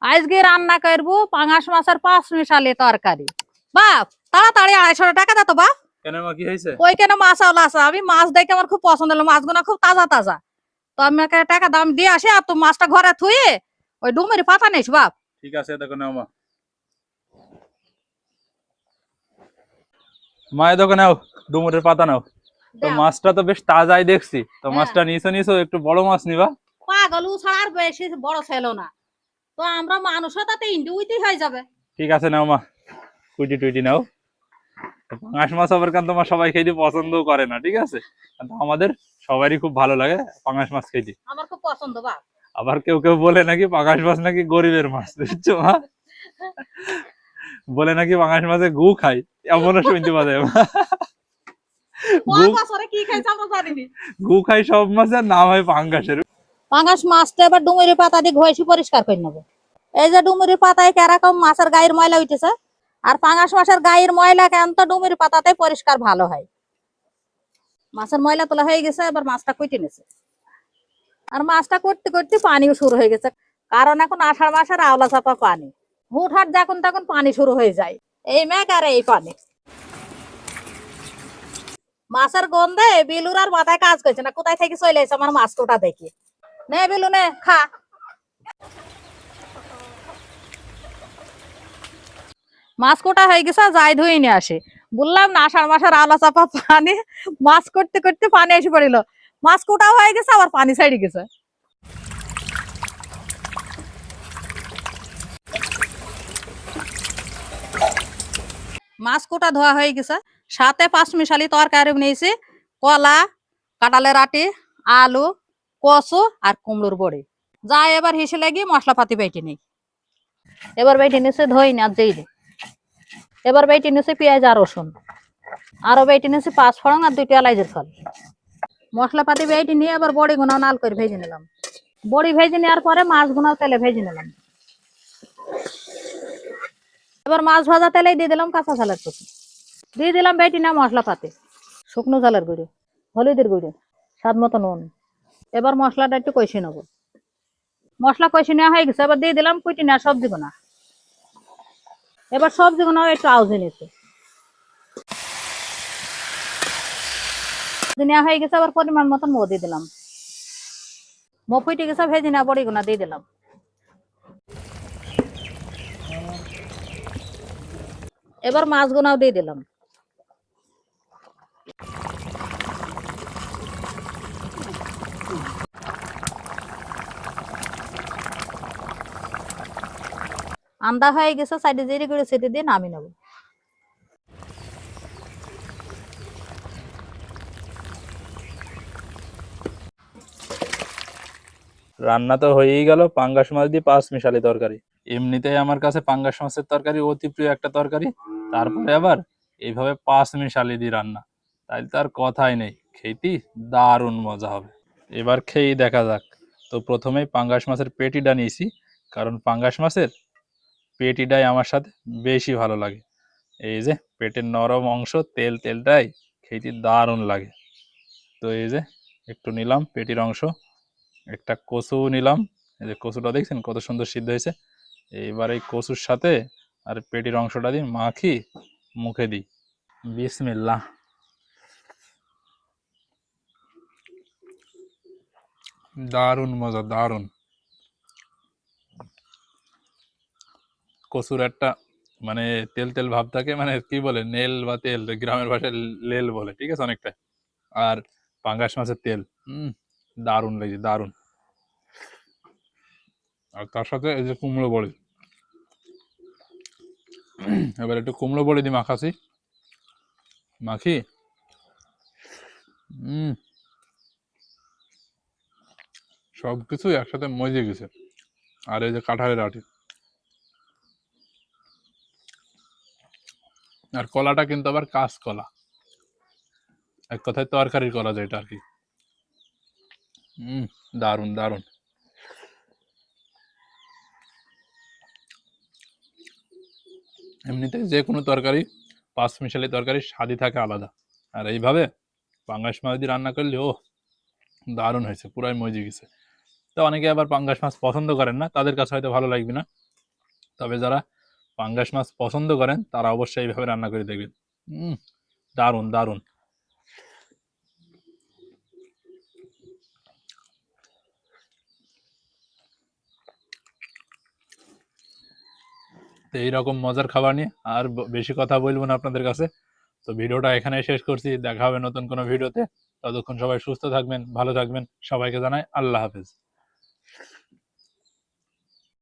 আজকে রান্না করবো পাঙাশ মাছের 5 মিশালি তরকারি। বাপ তাড়াতাড়ি 250 টাকা দে তো বাপ। কেন মা, কি হয়েছে? ওই কেন মাছ আলা আছে, আমি মাছ দেখে আমার খুব পছন্দ হলো, মাছগুলো খুব তাজা তাজা। তো আমি টাকা দাম দিয়ে আসি, আর তুই মাছটা ঘরে থুয়ে ওই ডুমুরি পাতা নিস বাপ। ঠিক আছে, দেখো নাও মা। মায়ের দোকানে নাও, ডুমুরের পাতা নাও। তো মাছটা তো বেশ তাজাই দেখছি, তো মাছটা নিছো একটু বড় মাছ নিবা। পাগল ছাড়ার বেশি বড় ছিল না, তো আমরা মানুষও তাতে ইন্ডুইতে হয়ে যাবে। ঠিক আছে নাও মা, কুইটি টুইটি নাও। পাঙাশ মাছ আবার কেন তোমার সবাই খেতে পছন্দ করে না, ঠিক আছে, কিন্তু আমাদের সবারই খুব ভালো লাগে পাঙাশ মাছ খেতে। আমার খুব পছন্দ বাপ। আবার কেউ কেউ বলে নাকি পাঙাশ মাছ নাকি গরিবের মাছ, বুঝছো মা? বলে নাকি পাঙাশ মাছে গু খাই, এমনও শুনতে পাওয়া যায়। গু খাই সব মাছের নাম হয় পাঙ্গাসের। পাঙাশ মাছটা এবার ডুমুরি পাতা দিয়ে ঘষে পরিষ্কার করে নেবো। এই যে ডুমুরি পাতায় কেরকম মাছের গায়ের ময়লা উঠেছে, আর পাঙাশ মাছের গায়ের ময়লা কেন তো ডুমুরি পাতাতে পরিষ্কার ভালো হয়। মাছের ময়লা তোলা হয়ে গেছে, এবার মাছটা কুইটে নিছে। আর মাছটা করতে করতে পানিও শুরু হয়ে গেছে, কারণ এখন আষাঢ় মাসের আওলা চাপা পানি, হুটহাট যখন তখন পানি শুরু হয়ে যায়। এই মেঘ আর এই পানি, মাছের গন্ধে বিলুর আর মাথায় কাজ করছে না, কোথায় থেকে চলে এসে আমার মাছ কোটা দেখি। নে বিলু নে খা। মাছ কোটা হয়ে গেছে, যাই ধুয়ে নিয়ে আসে। বললাম না আষাঢ় মাসের আলা চাপা পানি, মাছ করতে করতে পানি এসে পড়িল। মাছ কোটা হয়ে গেছে, আবার পানি ছাড়ি গেছে। মাছ কোটা ধোয়া হয়ে গেছে, সাথে 5 মিশালি তরকারি নিয়েছি। কলা, কাঁঠালের আটি, আলু, কচু আর কুমড়োর বড়ি। যাই এবার হিসে লাগিয়ে মশলাপাতি বেটে নেই। এবার বেটে নিচ্ছে ধই না যেই, এবার বেটে নিচ্ছে পেঁয়াজ আর রসুন, আরো বেটে নিচ্ছে 5 ফোড়ন আর 2টি এলাইচের ফল। মশলাপাতি বেটে নিয়ে এবার বড়ি গুনাও নাল করে ভেজে নিলাম। বড়ি ভেজে নেওয়ার পরে মাছ গুনাও তেলে ভেজে নিলাম। এবার মাছ ভাজা তেলেই দিয়ে দিলাম কাঁচা ঝালের কুচি, দিয়ে দিলাম বেটে নেওয়া মশলাপাতি, শুকনো ঝালের গুঁড়ো, হলুদের গুঁড়ো, স্বাদ মতো নুন। এবার মশলাটা একটু কষে নেবো। মশলা কষে নেওয়া হয়ে গেছে, এবার দিয়ে দিলাম কুইটি নেওয়া সবজি গুনা। এবার সবজি গুনাও একটু আউজে নিচ্ছে নেওয়া হয়ে গেছে। আবার পরিমাণ মতন মো দিয়ে দিলাম। মো ফুটে গেছে, ভেজে নেওয়া বড়ি গুনা দিয়ে দিলাম। এবার মাছ গুনাও দিয়ে দিলাম। আন্দা হয়ে গেছে, সাইডে জিরে গুঁড়ো ছেটে দিয়ে নামিয়ে নেবো। রান্না তো হয়েই গেল পাঙ্গাস মাছ দিয়ে 5 মিশালি তরকারি। এমনিতেই আমার কাছে পাঙ্গাস মাছের তরকারি অতি প্রিয় একটা তরকারি, তারপরে আবার এইভাবে 5 মিশালি দিয়ে রান্না, তাই তো আর কথাই নেই, খেতেই দারুণ মজা হবে। এবার খেয়েই দেখা যাক। তো প্রথমেই পাঙ্গাস মাছের পেটিটা নিয়েছি, কারণ পাঙ্গাস মাছের পেটিটাই আমার সাথে বেশি ভালো লাগে। এই যে পেটের নরম অংশ, তেলটাই খেতে দারুণ লাগে। তো এই যে একটু নিলাম পেটির অংশ, একটা কচু নিলাম। এই যে কচুটা দেখছেন কত সুন্দর সিদ্ধ হয়েছে। এইবার এই কচুর সাথে আর পেটির অংশটা দিই মাখি, মুখে দিই। বিসমিল্লাহ। দারুণ মজা, দারুণ। কচুর একটা মানে তেল তেল ভাব থাকে, মানে কি বলে নেল বা তেল, গ্রামের ভাষায় লেল বলে, ঠিক আছে অনেকটা। আর পাঙ্গাস মাছের তেল, দারুণ লাগে, দারুণ। আর তার সাথে এই যে কুমড়ো বড়ি, এবার একটু কুমড়ো বড়ি দিই মাখাছি, মাখি। সবকিছু একসাথে মজে গেছে। আর এই যে কাঁঠালের আটি, আর কলাটা কিন্তু আবার কাঁচ কলা, এক কথায় তরকারির কলা যেটা আর কি। দারুণ, দারুণ। এমনিতে যে কোনো তরকারি 5 মিশালি তরকারির স্বাদই থাকে আলাদা, আর এইভাবে পাঙ্গাস মাছ দিয়ে রান্না করলে ও দারুণ হয়েছে, পুরাই মজে গেছে। তো অনেকে আবার পাঙ্গাস মাছ পছন্দ করেন না, তাদের কাছে হয়তো ভালো লাগবে না, তবে যারা পাঙ্গাস মাছ পছন্দ করেন তারা অবশ্যই এইভাবে রান্না করে দেখবেন। দারুণ দারুণ। তো এইরকম মজার খাবার নিয়ে আর বেশি কথা বলবো না আপনাদের কাছে। তো ভিডিওটা এখানে শেষ করছি, দেখা হবে নতুন কোনো ভিডিওতে। ততক্ষণ সবাই সুস্থ থাকবেন, ভালো থাকবেন। সবাইকে জানাই আল্লাহ হাফেজ।